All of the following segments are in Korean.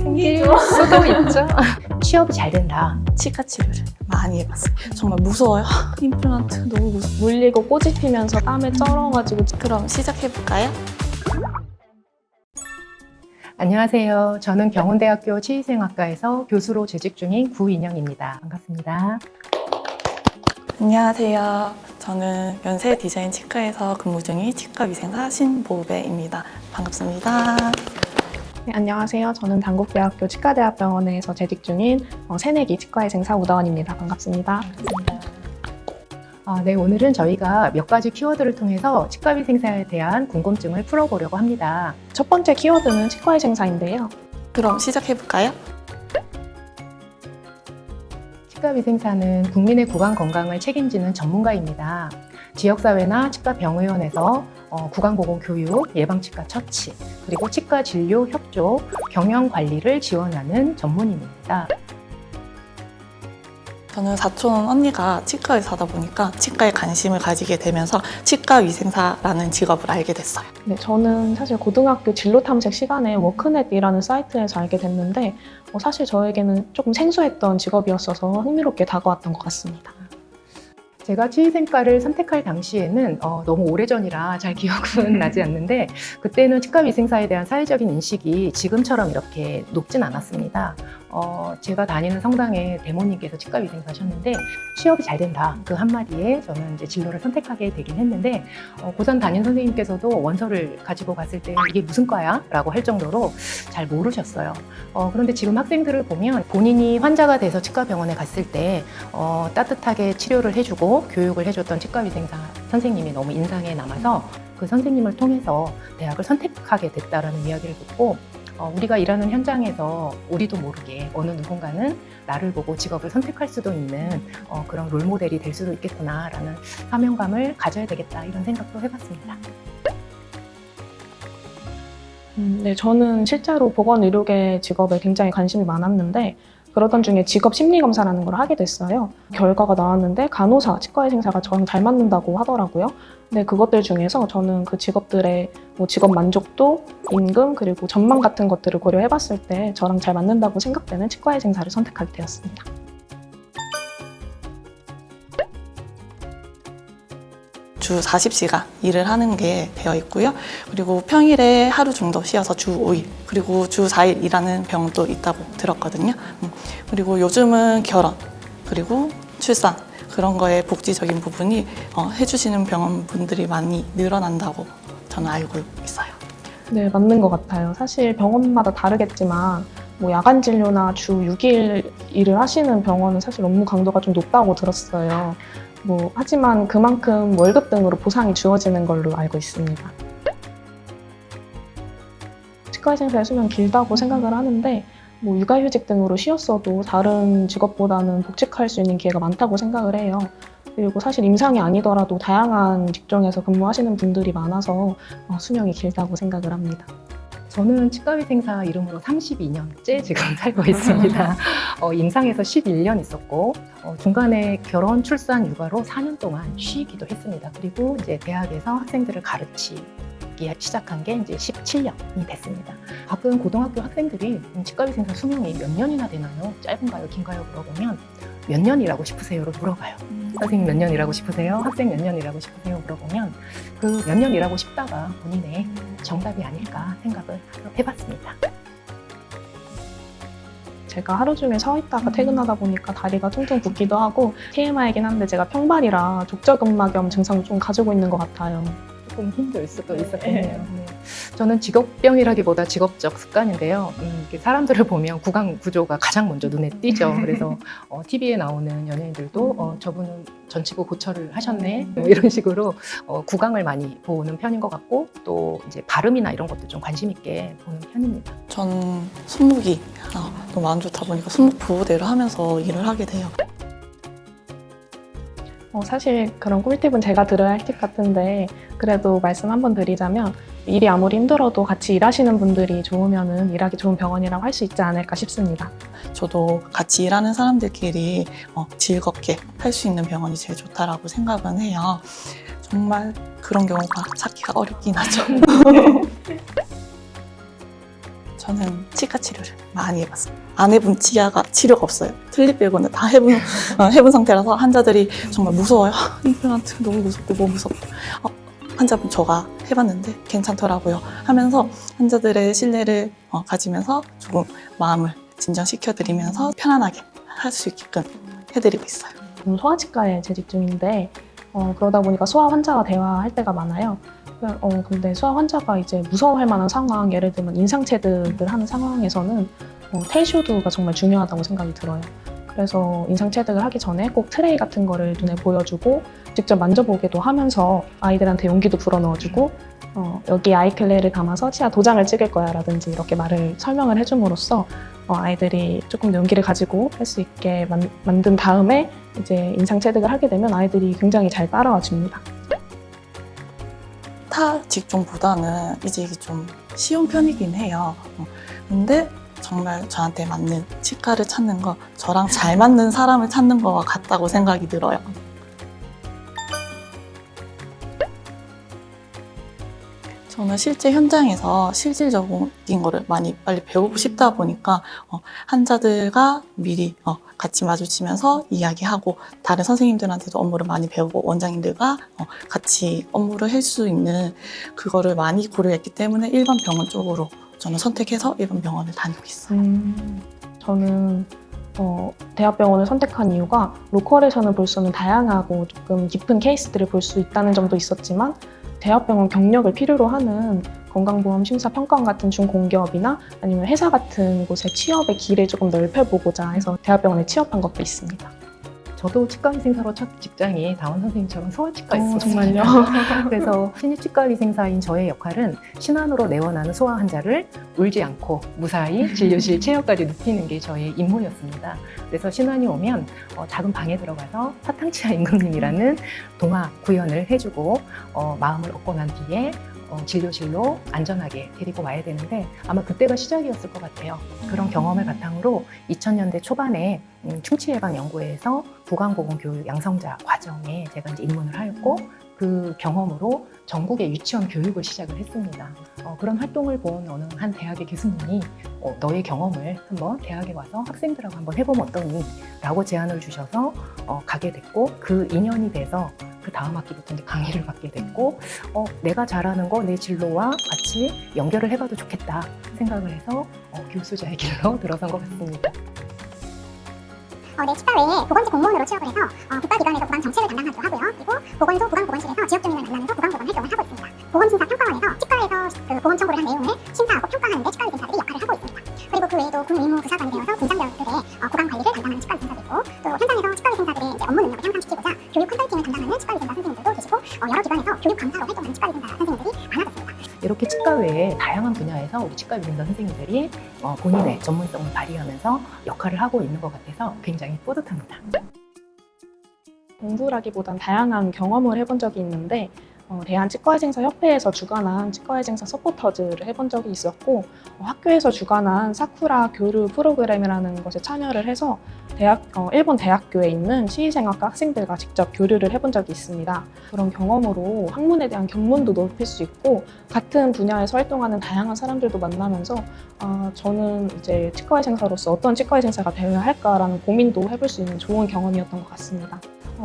생길 수도 있죠. 취업이 잘 된다. 치과 치료를 많이 해봤어요. 정말 무서워요. 임플란트 너무 무서워. 물리고 꼬집히면서 땀에 쩔어가지고. 그럼 시작해볼까요? 안녕하세요. 저는 경운대학교 치의생학과에서 교수로 재직 중인 구인영입니다. 반갑습니다. 안녕하세요. 저는 연세 디자인 치과에서 근무 중인 치과위생사 신보배입니다. 반갑습니다. 네, 안녕하세요. 저는 단국대학교 치과대학병원에서 재직 중인 새내기 치과의생사 우다원입니다. 반갑습니다. 네, 오늘은 저희가 몇 가지 키워드를 통해서 치과위생사에 대한 궁금증을 풀어보려고 합니다. 첫 번째 키워드는 치과의생사인데요. 그럼 시작해볼까요? 치과위생사는 국민의 구강 건강을 책임지는 전문가입니다. 지역사회나 치과병의원에서 구강보건 교육, 예방치과 처치, 그리고 치과 진료 협조, 경영 관리를 지원하는 전문인입니다. 저는 사촌 언니가 치과 의사다 보니까 치과에 관심을 가지게 되면서 치과위생사라는 직업을 알게 됐어요. 네, 저는 사실 고등학교 진로 탐색 시간에 워크넷이라는 사이트에서 알게 됐는데 사실 저에게는 조금 생소했던 직업이었어서 흥미롭게 다가왔던 것 같습니다. 제가 치의생과를 선택할 당시에는 너무 오래전이라 잘 기억은 나지 않는데 그때는 치과위생사에 대한 사회적인 인식이 지금처럼 이렇게 높진 않았습니다. 제가 다니는 성당에 대모님께서 치과위생사셨는데 취업이 잘 된다 그 한마디에 저는 이제 진로를 선택하게 되긴 했는데 고3 담임 선생님께서도 원서를 가지고 갔을 때 이게 무슨 과야? 라고 할 정도로 잘 모르셨어요. 그런데 지금 학생들을 보면 본인이 환자가 돼서 치과병원에 갔을 때 따뜻하게 치료를 해주고 교육을 해줬던 치과위생사 선생님이 너무 인상에 남아서 그 선생님을 통해서 대학을 선택하게 됐다라는 이야기를 듣고 우리가 일하는 현장에서 우리도 모르게 어느 누군가는 나를 보고 직업을 선택할 수도 있는 그런 롤모델이 될 수도 있겠구나라는 사명감을 가져야 되겠다 이런 생각도 해봤습니다. 네, 저는 실제로 보건의료계 직업에 굉장히 관심이 많았는데 그러던 중에 직업 심리검사라는 걸 하게 됐어요. 결과가 나왔는데 간호사, 치과의생사가 저랑 잘 맞는다고 하더라고요. 근데 그것들 중에서 저는 그 직업들의 직업 만족도, 임금, 그리고 전망 같은 것들을 고려해봤을 때 저랑 잘 맞는다고 생각되는 치과의생사를 선택하게 되었습니다. 주 40시간 일을 하는 게 되어 있고요. 그리고 평일에 하루 정도 쉬어서 주 5일, 그리고 주 4일 일하는 병원도 있다고 들었거든요. 그리고 요즘은 결혼, 그리고 출산, 그런 거에 복지적인 부분이 해주시는 병원분들이 많이 늘어난다고 저는 알고 있어요. 네, 맞는 것 같아요. 사실 병원마다 다르겠지만 야간 진료나 주 6일 일을 하시는 병원은 사실 업무 강도가 좀 높다고 들었어요. 하지만 그만큼 월급 등으로 보상이 주어지는 걸로 알고 있습니다. 치과의생사의 수명 길다고 생각을 하는데 육아휴직 등으로 쉬었어도 다른 직업보다는 복직할 수 있는 기회가 많다고 생각을 해요. 그리고 사실 임상이 아니더라도 다양한 직종에서 근무하시는 분들이 많아서 수명이 길다고 생각을 합니다. 저는 치과위생사 이름으로 32년째 지금 살고 있습니다. 임상에서 11년 있었고 중간에 결혼, 출산, 육아로 4년 동안 쉬기도 했습니다. 그리고 이제 대학에서 학생들을 가르치기 시작한 게 이제 17년이 됐습니다. 가끔 고등학교 학생들이 치과위생사 수명이 몇 년이나 되나요? 짧은가요? 긴가요? 물어보면 몇 년이라고 싶으세요?로 물어봐요. 선생님 몇 년 일하고 싶으세요? 학생 몇 년 일하고 싶으세요? 물어보면 그 몇 년 일하고 싶다가 본인의 정답이 아닐까 생각을 해봤습니다. 제가 하루 종일 서 있다가 퇴근하다 보니까 다리가 퉁퉁 붓기도 하고 TMI이긴 한데 제가 평발이라 족저근막염 증상을 좀 가지고 있는 것 같아요. 조금 힘들 수도 있었겠네요. 네. 저는 직업병이라기보다 직업적 습관인데요. 사람들을 보면 구강 구조가 가장 먼저 눈에 띄죠. 그래서 TV에 나오는 연예인들도 저분은 전치부 고철을 하셨네 이런 식으로 구강을 많이 보는 편인 것 같고 또 이제 발음이나 이런 것도 좀 관심 있게 보는 편입니다. 전 손목이 너무 안 좋다 보니까 손목 보호대를 하면서 일을 하게 돼요. 사실 그런 꿀팁은 제가 들어야 할 팁 같은데 그래도 말씀 한번 드리자면 일이 아무리 힘들어도 같이 일하시는 분들이 좋으면 일하기 좋은 병원이라고 할 수 있지 않을까 싶습니다. 저도 같이 일하는 사람들끼리 즐겁게 할 수 있는 병원이 제일 좋다라고 생각은 해요. 정말 그런 경우가 찾기가 어렵긴 하죠. 저는 치과 치료를 많이 해봤어요. 안 해본 치료가 없어요. 틀립 빼고는 다 해본 상태라서 환자들이 정말 무서워요. 임플란트 너무 무섭고 뭐 무섭고. 환자분 저가 해봤는데 괜찮더라고요 하면서 환자들의 신뢰를 가지면서 조금 마음을 진정시켜드리면서 편안하게 할 수 있게끔 해드리고 있어요. 소아치과에 재직 중인데 그러다 보니까 소아 환자와 대화할 때가 많아요. 근데 소아 환자가 이제 무서워할 만한 상황, 예를 들면 인상체득을 하는 상황에서는 텔쇼드가 정말 중요하다고 생각이 들어요. 그래서 인상체득을 하기 전에 꼭 트레이 같은 거를 눈에 보여주고 직접 만져보기도 하면서 아이들한테 용기도 불어넣어주고 여기 아이클레를 담아서 치아 도장을 찍을 거야 라든지 이렇게 말을 설명을 해줌으로써 아이들이 조금 더 용기를 가지고 할 수 있게 만든 다음에 이제 인상체득을 하게 되면 아이들이 굉장히 잘 따라와 줍니다. 타 직종보다는 이제 이게 좀 쉬운 편이긴 해요. 근데 정말 저한테 맞는 치과를 찾는 거, 저랑 잘 맞는 사람을 찾는 거와 같다고 생각이 들어요. 저는 실제 현장에서 실질적인 거를 많이 빨리 배우고 싶다 보니까 환자들과 미리 같이 마주치면서 이야기하고 다른 선생님들한테도 업무를 많이 배우고 원장님들과 같이 업무를 할 수 있는 그거를 많이 고려했기 때문에 일반 병원 쪽으로 저는 선택해서 일반 병원을 다니고 있어요. 저는 대학병원을 선택한 이유가 로컬에서는 볼 수 없는 다양하고 조금 깊은 케이스들을 볼 수 있다는 점도 있었지만 대학병원 경력을 필요로 하는 건강보험 심사평가원 같은 중공기업이나 아니면 회사 같은 곳의 취업의 길을 조금 넓혀보고자 해서 대학병원에 취업한 것도 있습니다. 저도 치과위생사로 첫 직장이 다원 선생님처럼 소아치과였어요. 정말요? 그래서 신입 치과위생사인 저의 역할은 신안으로 내원하는 소아 환자를 울지 않고 무사히 진료실 체어까지 눕히는 게 저의 임무였습니다. 그래서 신안이 오면 작은 방에 들어가서 사탕치아 임금님이라는 동화 구현을 해주고 마음을 얻고 난 뒤에 진료실로 안전하게 데리고 와야 되는데 아마 그때가 시작이었을 것 같아요. 그런 경험을 바탕으로 2000년대 초반에 충치예방연구회에서 보건보건교육 양성자 과정에 제가 이제 입문을 하였고 그 경험으로 전국의 유치원 교육을 시작을 했습니다. 그런 활동을 본 어느 한 대학의 교수님이 너의 경험을 한번 대학에 와서 학생들하고 한번 해보면 어떠니? 라고 제안을 주셔서 가게 됐고 그 인연이 돼서 그 다음 학기부터 이제 강의를 받게 됐고 내가 잘하는 거 내 진로와 같이 연결을 해봐도 좋겠다 생각을 해서 교수자의 길로 들어선 것 같습니다. 내 치과 외에 보건직 공무원으로 취업을 해서 국가기관에서 보건 정책을 담당하기도 하고요. 그리고 보건소 보건보건실에서 지역 주민을 만나면서 보건보건 활동을 하고 있습니다. 보건심사평가원에서 치과에서 그 보건 청구를 한 내용을 심사하고 평가하는 데 치과위생사들이 역할을 하고 있습니다. 그리고 그 외에도 군의무 부사관이 되어서 공장별들의 보건 관리를 담당하는 치과위생사도 있고 또 현장에서 치과위생사들의 이제 업무 능력을 향상시키고자 교육 컨설팅을 담당하는 치과위생사 선생님들도 계시고 여러 기관에서 교육 강사로 활동하는 치과위생사 선생님들이 많아졌습니다. 이렇게 치과 외에 다양한 분야에서 우리 치과위생사 선생님들이 본인의 전문성을 발휘하면서 역할을 하고 있는 것 같아서 굉장히 뿌듯합니다. 공부라기보단 다양한 경험을 해본 적이 있는데 대한치과위생사협회에서 주관한 치과위생사 서포터즈를 해본 적이 있었고 학교에서 주관한 사쿠라 교류 프로그램이라는 것에 참여를 해서 일본 대학교에 있는 치위생학과 학생들과 직접 교류를 해본 적이 있습니다. 그런 경험으로 학문에 대한 견문도 높일 수 있고 같은 분야에서 활동하는 다양한 사람들도 만나면서 저는 이제 치과위생사로서 어떤 치과위생사가 되어야 할까라는 고민도 해볼 수 있는 좋은 경험이었던 것 같습니다.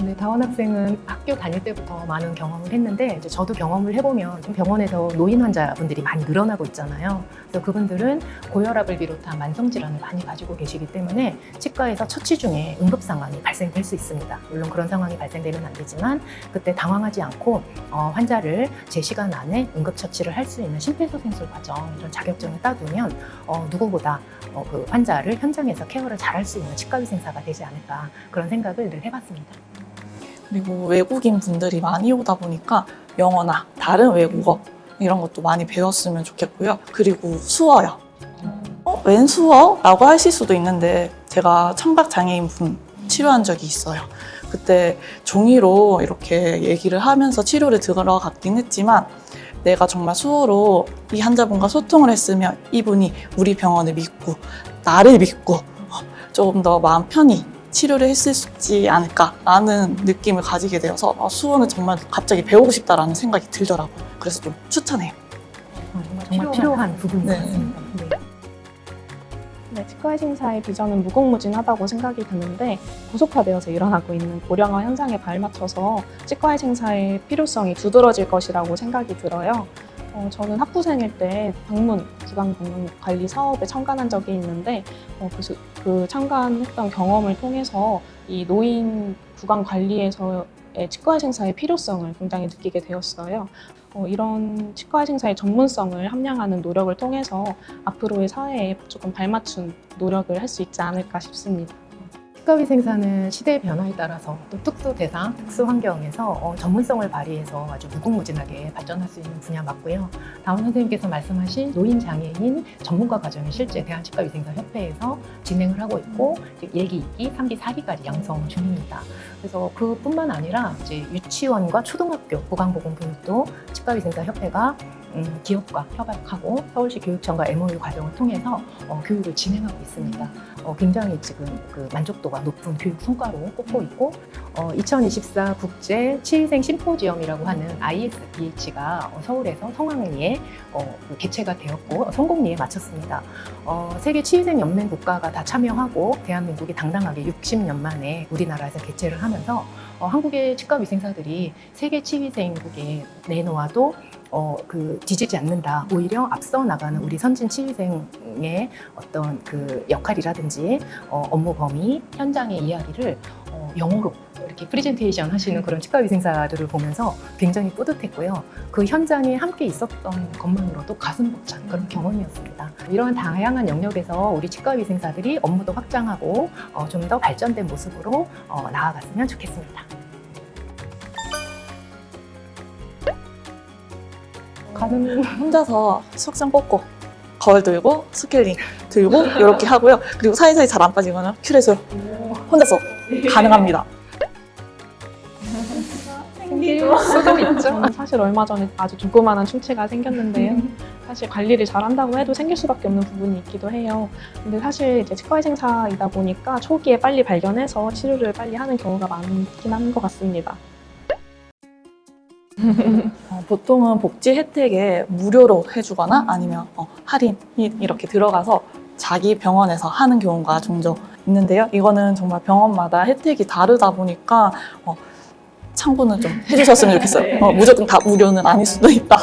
네, 다원 학생은 학교 다닐 때부터 많은 경험을 했는데 이제 저도 경험을 해보면 좀 병원에서 노인 환자분들이 많이 늘어나고 있잖아요. 그래서 그분들은 고혈압을 비롯한 만성질환을 많이 가지고 계시기 때문에 치과에서 처치 중에 응급 상황이 발생될 수 있습니다. 물론 그런 상황이 발생되면 안 되지만 그때 당황하지 않고 환자를 제 시간 안에 응급 처치를 할 수 있는 심폐소생술 과정 이런 자격증을 따두면 누구보다 그 환자를 현장에서 케어를 잘할 수 있는 치과위생사가 되지 않을까 그런 생각을 늘 해봤습니다. 그리고 외국인 분들이 많이 오다 보니까 영어나 다른 외국어 이런 것도 많이 배웠으면 좋겠고요. 그리고 수어요. 웬 수어? 라고 하실 수도 있는데 제가 청각장애인 분 치료한 적이 있어요. 그때 종이로 이렇게 얘기를 하면서 치료를 들어갔긴 했지만 내가 정말 수어로 이 환자분과 소통을 했으면 이분이 우리 병원을 믿고 나를 믿고 조금 더 마음 편히 치료를 했을 수 있지 않을까라는 느낌을 가지게 되어서 수어는 정말 갑자기 배우고 싶다라는 생각이 들더라고요. 그래서 좀 추천해요. 정말 필요한 부분인 것 같습니다. 네. 네, 치과의생사의 비전은 무궁무진하다고 생각이 드는데 고속화되어서 일어나고 있는 고령화 현상에 발맞춰서 치과의생사의 필요성이 두드러질 것이라고 생각이 들어요. 저는 학부생일 때 구강 방문 관리 사업에 참관한 적이 있는데 그래서 그 참관했던 경험을 통해서 이 노인 구강 관리에서의 치과의생사의 필요성을 굉장히 느끼게 되었어요. 이런 치과의생사의 전문성을 함양하는 노력을 통해서 앞으로의 사회에 조금 발맞춘 노력을 할 수 있지 않을까 싶습니다. 치과위생사는 시대의 변화에 따라서 또 특수 대상, 특수 환경에서 전문성을 발휘해서 아주 무궁무진하게 발전할 수 있는 분야 맞고요. 다운 선생님께서 말씀하신 노인 장애인 전문가 과정이 실제 대한치과위생사협회에서 진행을 하고 있고 1기, 2기, 3기, 4기까지 양성 중입니다. 그래서 그뿐만 아니라 이제 유치원과 초등학교 구강보건교육도 치과위생사협회가 기업과 협약하고 서울시 교육청과 MOU 과정을 통해서 교육을 진행하고 있습니다. 굉장히 지금 그 만족도가 높은 교육 성과로 꼽고 있고 2024 국제 치의생 심포지엄이라고 하는 ISBH가 서울에서 성황리에 개최가 되었고 성공리에 마쳤습니다. 세계 치의생 연맹 국가가 다 참여하고 대한민국이 당당하게 60년 만에 우리나라에서 개최를 하면서 한국의 치과위생사들이 세계 치의생국에 내놓아도 뒤지지 않는다. 오히려 앞서 나가는 우리 선진 치의생의 어떤 그 역할이라든지 업무 범위, 현장의 이야기를 영어로 이렇게 프리젠테이션 하시는 그런 치과위생사들을 보면서 굉장히 뿌듯했고요. 그 현장에 함께 있었던 것만으로도 가슴 벅찬 그런 경험이었습니다. 이런 다양한 영역에서 우리 치과위생사들이 업무도 확장하고 좀 더 발전된 모습으로 나아갔으면 좋겠습니다. 혼자서 석상 꽂고 거울 들고 스케일링 들고 이렇게 하고요. 그리고 사이사이 잘 안 빠지거나 큐렛으로 혼자서 가능합니다. 생길 수도 있죠. 저는 사실 얼마 전에 아주 조그마한 충치가 생겼는데요. 사실 관리를 잘한다고 해도 생길 수밖에 없는 부분이 있기도 해요. 근데 사실 이제 치과의생사이다 보니까 초기에 빨리 발견해서 치료를 빨리 하는 경우가 많긴 한 것 같습니다. 보통은 복지 혜택에 무료로 해주거나 아니면 할인이 이렇게 들어가서 자기 병원에서 하는 경우가 종종 있는데요. 이거는 정말 병원마다 혜택이 다르다 보니까 참고는 좀 해주셨으면 좋겠어요. 무조건 다 무료는 아닐 수도 있다.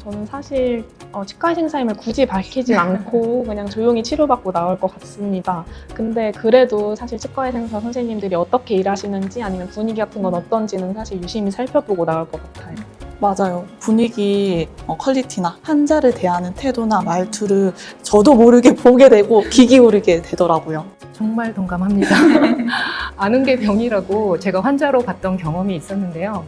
저는 사실 치과의생사임을 굳이 밝히지 않고 그냥 조용히 치료받고 나올 것 같습니다. 근데 그래도 사실 치과의생사 선생님들이 어떻게 일하시는지 아니면 분위기 같은 건 어떤지는 사실 유심히 살펴보고 나올 것 같아요. 맞아요. 분위기, 퀄리티나 환자를 대하는 태도나 말투를 저도 모르게 보게 되고 귀 기울이게 되더라고요. 정말 동감합니다. 아는 게 병이라고 제가 환자로 봤던 경험이 있었는데요.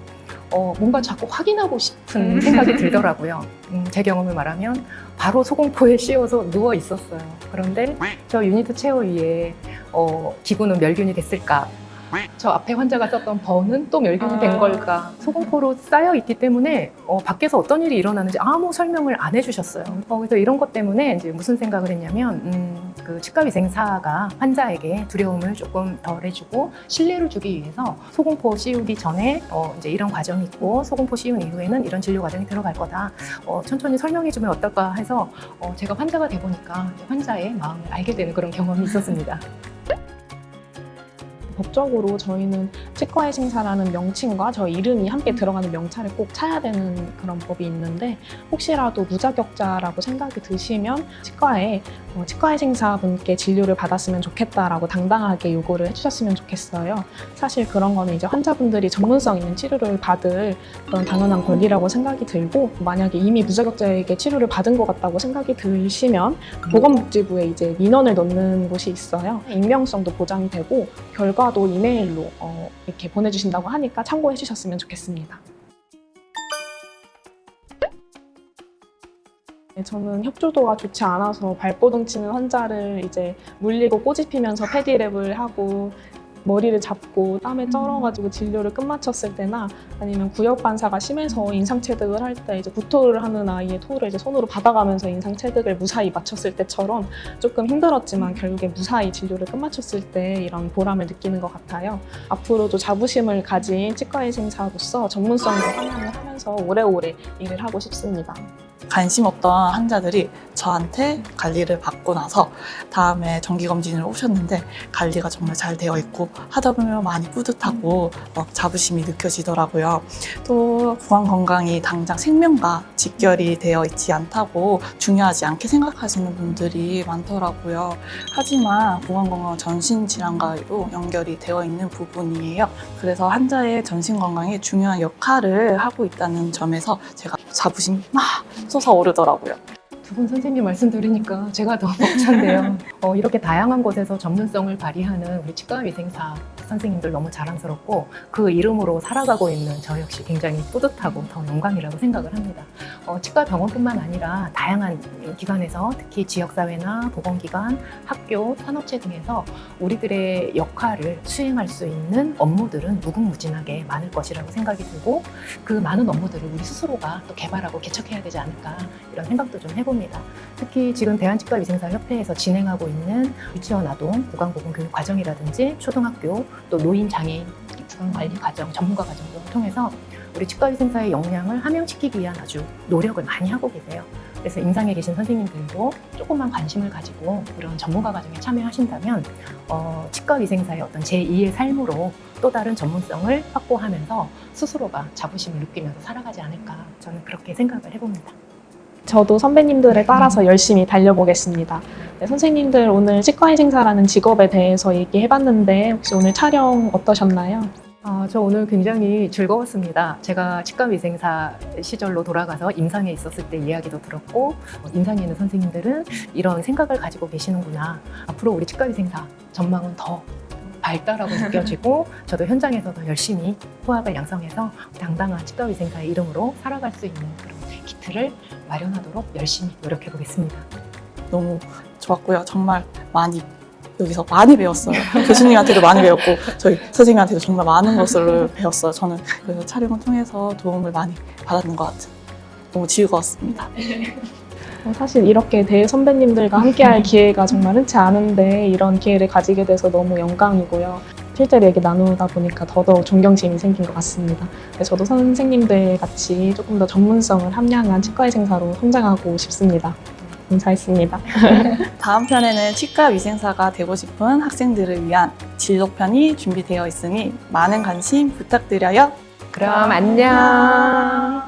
뭔가 자꾸 확인하고 싶은 생각이 들더라고요. 제 경험을 말하면 바로 소공포에 씌워서 누워 있었어요. 그런데 저 유니트 체어 위에 기구는 멸균이 됐을까? 저 앞에 환자가 썼던 번은 또 멸균이 된 걸까? 소공포로 쌓여 있기 때문에 밖에서 어떤 일이 일어나는지 아무 설명을 안 해주셨어요. 그래서 이런 것 때문에 이제 무슨 생각을 했냐면 그 치과위생사가 환자에게 두려움을 조금 덜 해주고 신뢰를 주기 위해서 소공포 씌우기 전에 이제 이런 과정이 있고 소공포 씌운 이후에는 이런 진료 과정이 들어갈 거다. 천천히 설명해주면 어떨까 해서 제가 환자가 돼 보니까 환자의 마음을 알게 되는 그런 경험이 있었습니다. 법적으로 저희는 치과의생사라는 명칭과 저 이름이 함께 들어가는 명찰을 꼭 차야 되는 그런 법이 있는데 혹시라도 무자격자라고 생각이 드시면 치과에 치과의생사분께 진료를 받았으면 좋겠다라고 당당하게 요구를 해주셨으면 좋겠어요. 사실 그런 거는 이제 환자분들이 전문성 있는 치료를 받을 그런 당연한 권리라고 생각이 들고 만약에 이미 무자격자에게 치료를 받은 것 같다고 생각이 드시면 보건복지부에 이제 민원을 넣는 곳이 있어요. 익명성도 보장이 되고 결과도 이메일로 이렇게 보내주신다고 하니까 참고해 주셨으면 좋겠습니다. 저는 협조도가 좋지 않아서 발버둥 치는 환자를 이제 물리고 꼬집히면서 패디랩을 하고 머리를 잡고 땀에 쩔어가지고 진료를 끝마쳤을 때나 아니면 구역 반사가 심해서 인상체득을 할 때 이제 구토를 하는 아이의 토를 이제 손으로 받아가면서 인상체득을 무사히 마쳤을 때처럼 조금 힘들었지만 결국에 무사히 진료를 끝마쳤을 때 이런 보람을 느끼는 것 같아요. 앞으로도 자부심을 가진 치과의생사로서 전문성을 함양을 하면서 오래오래 일을 하고 싶습니다. 관심 없던 환자들이 저한테 관리를 받고 나서 다음에 정기검진을 오셨는데 관리가 정말 잘 되어 있고 하다 보면 많이 뿌듯하고 자부심이 느껴지더라고요. 또 구강 건강이 당장 생명과 직결이 되어 있지 않다고 중요하지 않게 생각하시는 분들이 많더라고요. 하지만 구강 건강은 전신 질환과도 연결이 되어 있는 부분이에요. 그래서 환자의 전신 건강에 중요한 역할을 하고 있다는 점에서 제가 자부심이 막 솟아오르더라고요. 두 분 선생님 말씀 들으니까 제가 더 벅찬데요. 이렇게 다양한 곳에서 전문성을 발휘하는 우리 치과위생사 선생님들 너무 자랑스럽고 그 이름으로 살아가고 있는 저 역시 굉장히 뿌듯하고 더 영광이라고 생각을 합니다. 치과 병원뿐만 아니라 다양한 기관에서 특히 지역사회나 보건기관, 학교, 산업체 등에서 우리들의 역할을 수행할 수 있는 업무들은 무궁무진하게 많을 것이라고 생각이 들고 그 많은 업무들을 우리 스스로가 또 개발하고 개척해야 되지 않을까 이런 생각도 좀 해봅니다. 특히 지금 대한치과위생사협회에서 진행하고 있는 유치원 아동 구강보건교육 과정이라든지 초등학교 또 노인 장애인 구강관리 과정, 전문가 과정을 통해서 우리 치과위생사의 역량을 함양시키기 위한 아주 노력을 많이 하고 계세요. 그래서 임상에 계신 선생님들도 조금만 관심을 가지고 이런 전문가 과정에 참여하신다면 치과위생사의 어떤 제2의 삶으로 또 다른 전문성을 확보하면서 스스로가 자부심을 느끼면서 살아가지 않을까 저는 그렇게 생각을 해봅니다. 저도 선배님들을 따라서 열심히 달려보겠습니다. 네, 선생님들 오늘 치과위생사라는 직업에 대해서 얘기해봤는데 혹시 오늘 촬영 어떠셨나요? 저 오늘 굉장히 즐거웠습니다. 제가 치과위생사 시절로 돌아가서 임상에 있었을 때 이야기도 들었고 임상에 있는 선생님들은 이런 생각을 가지고 계시는구나. 앞으로 우리 치과위생사 전망은 더 밝다라고 느껴지고 저도 현장에서 더 열심히 후학을 양성해서 당당한 치과위생사의 이름으로 살아갈 수 있는 그런 기틀을 마련하도록 열심히 노력해 보겠습니다. 너무 좋았고요. 정말 여기서 많이 배웠어요. 교수님한테도 많이 배웠고 저희 선생님한테도 정말 많은 것을 배웠어요. 저는 그래서 촬영을 통해서 도움을 많이 받았는 것 같아요. 너무 즐거웠습니다. 사실 이렇게 대선배님들과 함께할 기회가 정말 흔치 않은데 이런 기회를 가지게 돼서 너무 영광이고요. 실제로 얘기 나누다 보니까 더더욱 존경심이 생긴 것 같습니다. 저도 선생님들 같이 조금 더 전문성을 함량한 치과위생사로 성장하고 싶습니다. 감사했습니다. 다음 편에는 치과위생사가 되고 싶은 학생들을 위한 진로편이 준비되어 있으니 많은 관심 부탁드려요. 그럼 안녕.